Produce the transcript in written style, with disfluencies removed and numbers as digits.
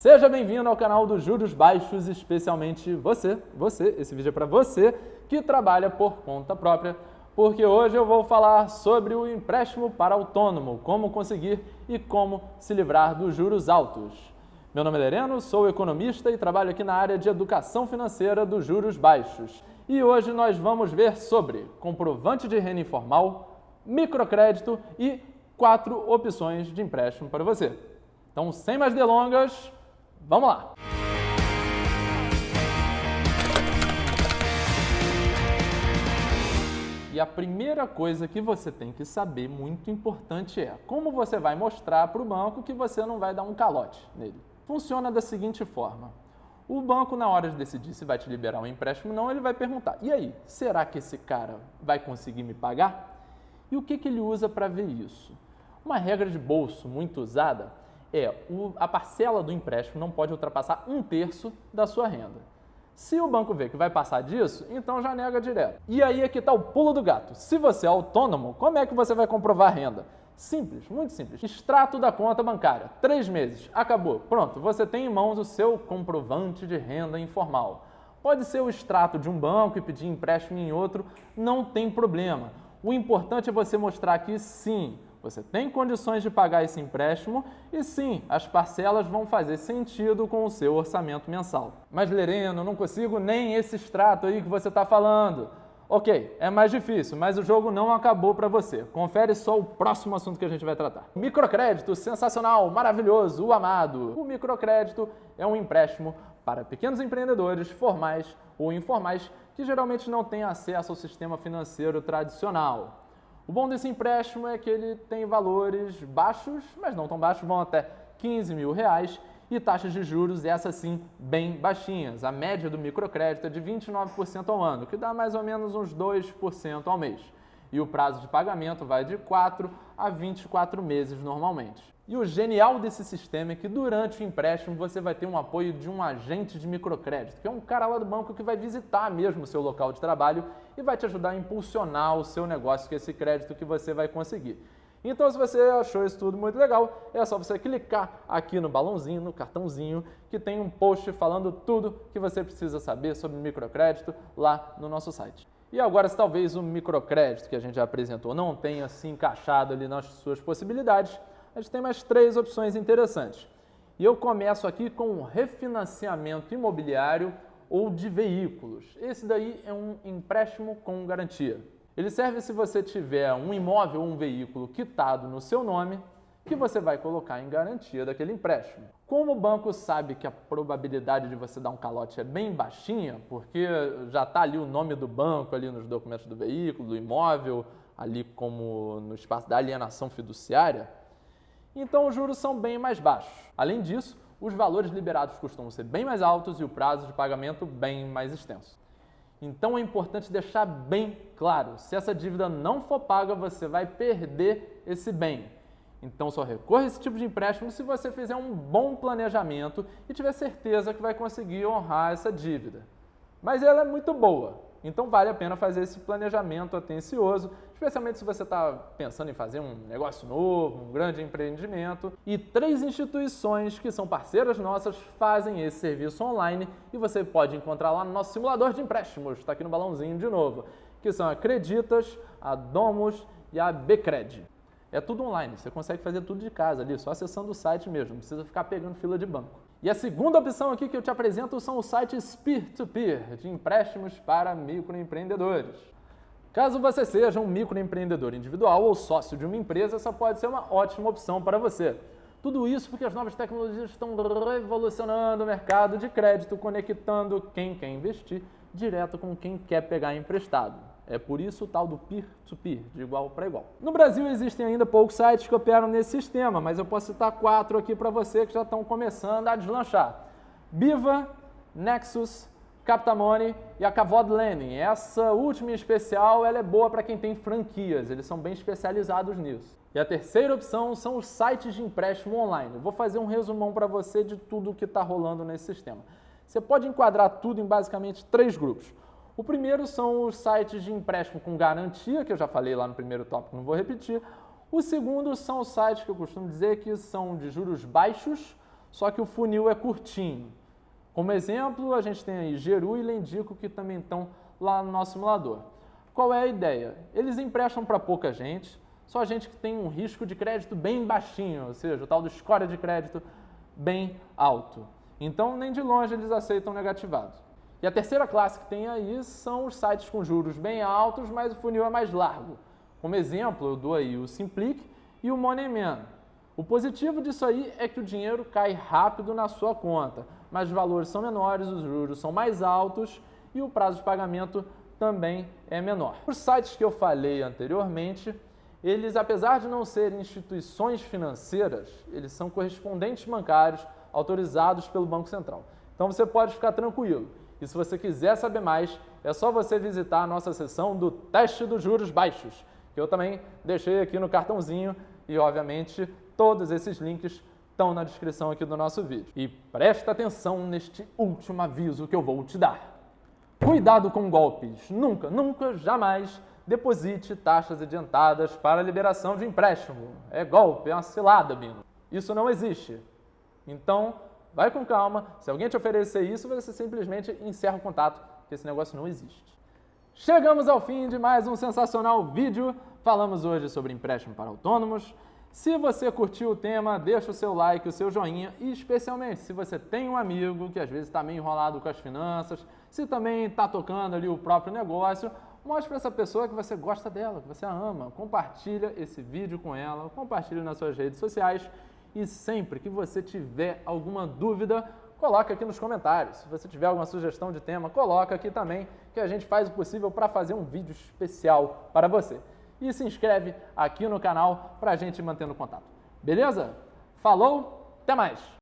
Seja bem-vindo ao canal dos Juros Baixos, especialmente você, esse vídeo é para você que trabalha por conta própria, porque hoje eu vou falar sobre o empréstimo para autônomo, como conseguir e como se livrar dos juros altos. Meu nome é Lereno, sou economista e trabalho aqui na área de educação financeira dos juros baixos. E hoje nós vamos ver sobre comprovante de renda informal, microcrédito e 4 opções de empréstimo para você. Então, sem mais delongas, vamos lá! E a primeira coisa que você tem que saber, muito importante, é como você vai mostrar para o banco que você não vai dar um calote nele. Funciona da seguinte forma. O banco, na hora de decidir se vai te liberar um empréstimo ou não, ele vai perguntar: e aí, será que esse cara vai conseguir me pagar? E o que ele usa para ver isso? Uma regra de bolso muito usada é a parcela do empréstimo não pode ultrapassar 1/3 da sua renda. Se o banco vê que vai passar disso, então já nega direto. E aí é que está o pulo do gato. Se você é autônomo, como é que você vai comprovar a renda? Simples, muito simples. Extrato da conta bancária, 3 meses, acabou. Pronto, você tem em mãos o seu comprovante de renda informal. Pode ser o extrato de um banco e pedir empréstimo em outro, não tem problema. O importante é você mostrar que sim, você tem condições de pagar esse empréstimo e sim, as parcelas vão fazer sentido com o seu orçamento mensal. Mas Lereno, eu não consigo nem esse extrato aí que você está falando. Ok, é mais difícil, mas o jogo não acabou para você. Confere só o próximo assunto que a gente vai tratar. Microcrédito, sensacional, maravilhoso, o amado. O microcrédito é um empréstimo para pequenos empreendedores formais ou informais que geralmente não têm acesso ao sistema financeiro tradicional. O bom desse empréstimo é que ele tem valores baixos, mas não tão baixos, vão até R$15 mil, e taxas de juros, essas sim, bem baixinhas. A média do microcrédito é de 29% ao ano, que dá mais ou menos uns 2% ao mês. E o prazo de pagamento vai de 4 a 24 meses normalmente. E o genial desse sistema é que durante o empréstimo você vai ter um apoio de um agente de microcrédito, que é um cara lá do banco que vai visitar mesmo o seu local de trabalho e vai te ajudar a impulsionar o seu negócio com esse crédito que você vai conseguir. Então, se você achou isso tudo muito legal, é só você clicar aqui no balãozinho, no cartãozinho, que tem um post falando tudo que você precisa saber sobre microcrédito lá no nosso site. E agora, se talvez o microcrédito que a gente já apresentou não tenha se encaixado ali nas suas possibilidades, a gente tem mais 3 opções interessantes. E eu começo aqui com o refinanciamento imobiliário ou de veículos. Esse daí é um empréstimo com garantia. Ele serve se você tiver um imóvel ou um veículo quitado no seu nome, que você vai colocar em garantia daquele empréstimo. Como o banco sabe que a probabilidade de você dar um calote é bem baixinha, porque já está ali o nome do banco ali nos documentos do veículo, do imóvel, ali como no espaço da alienação fiduciária, então os juros são bem mais baixos. Além disso, os valores liberados costumam ser bem mais altos e o prazo de pagamento bem mais extenso. Então é importante deixar bem claro, se essa dívida não for paga, você vai perder esse bem. Então só recorra a esse tipo de empréstimo se você fizer um bom planejamento e tiver certeza que vai conseguir honrar essa dívida. Mas ela é muito boa, então vale a pena fazer esse planejamento atencioso, especialmente se você está pensando em fazer um negócio novo, um grande empreendimento. E 3 instituições que são parceiras nossas fazem esse serviço online e você pode encontrar lá no nosso simulador de empréstimos, está aqui no balãozinho de novo, que são a Creditas, a Domus e a Bcred. É tudo online, você consegue fazer tudo de casa ali, só acessando o site mesmo, não precisa ficar pegando fila de banco. E a segunda opção aqui que eu te apresento são os sites peer-to-peer, de empréstimos para microempreendedores. Caso você seja um microempreendedor individual ou sócio de uma empresa, essa pode ser uma ótima opção para você. Tudo isso porque as novas tecnologias estão revolucionando o mercado de crédito, conectando quem quer investir direto com quem quer pegar emprestado. É por isso o tal do peer-to-peer, de igual para igual. No Brasil existem ainda poucos sites que operam nesse sistema, mas eu posso citar 4 aqui para você que já estão começando a deslanchar. Biva, Nexus, Captamoney e a Kavod Lending. Essa última em especial ela é boa para quem tem franquias, eles são bem especializados nisso. E a terceira opção são os sites de empréstimo online. Eu vou fazer um resumão para você de tudo o que está rolando nesse sistema. Você pode enquadrar tudo em basicamente 3 grupos. O primeiro são os sites de empréstimo com garantia, que eu já falei lá no primeiro tópico, não vou repetir. O segundo são os sites que eu costumo dizer que são de juros baixos, só que o funil é curtinho. Como exemplo, a gente tem aí Geru e Lendico, que também estão lá no nosso simulador. Qual é a ideia? Eles emprestam para pouca gente, só gente que tem um risco de crédito bem baixinho, ou seja, o tal do score de crédito bem alto. Então, nem de longe eles aceitam negativado. E a terceira classe que tem aí são os sites com juros bem altos, mas o funil é mais largo. Como exemplo, eu dou aí o Simplic e o Moneyman. O positivo disso aí é que o dinheiro cai rápido na sua conta, mas os valores são menores, os juros são mais altos e o prazo de pagamento também é menor. Os sites que eu falei anteriormente, eles, apesar de não serem instituições financeiras, eles são correspondentes bancários autorizados pelo Banco Central. Então você pode ficar tranquilo. E se você quiser saber mais, é só você visitar a nossa seção do teste dos juros baixos, que eu também deixei aqui no cartãozinho e, obviamente, todos esses links estão na descrição aqui do nosso vídeo. E presta atenção neste último aviso que eu vou te dar. Cuidado com golpes. Nunca, nunca, jamais deposite taxas adiantadas para liberação de empréstimo. É golpe, é uma cilada, Bino. Isso não existe. Então, vai com calma. Se alguém te oferecer isso, você simplesmente encerra o contato, porque esse negócio não existe. Chegamos ao fim de mais um sensacional vídeo. Falamos hoje sobre empréstimo para autônomos. Se você curtiu o tema, deixa o seu like, o seu joinha e, especialmente, se você tem um amigo que às vezes está meio enrolado com as finanças, se também está tocando ali o próprio negócio, mostre para essa pessoa que você gosta dela, que você a ama. Compartilha esse vídeo com ela, compartilhe nas suas redes sociais e sempre que você tiver alguma dúvida, coloca aqui nos comentários. Se você tiver alguma sugestão de tema, coloca aqui também, que a gente faz o possível para fazer um vídeo especial para você. E se inscreve aqui no canal para a gente manter no contato. Beleza? Falou, até mais!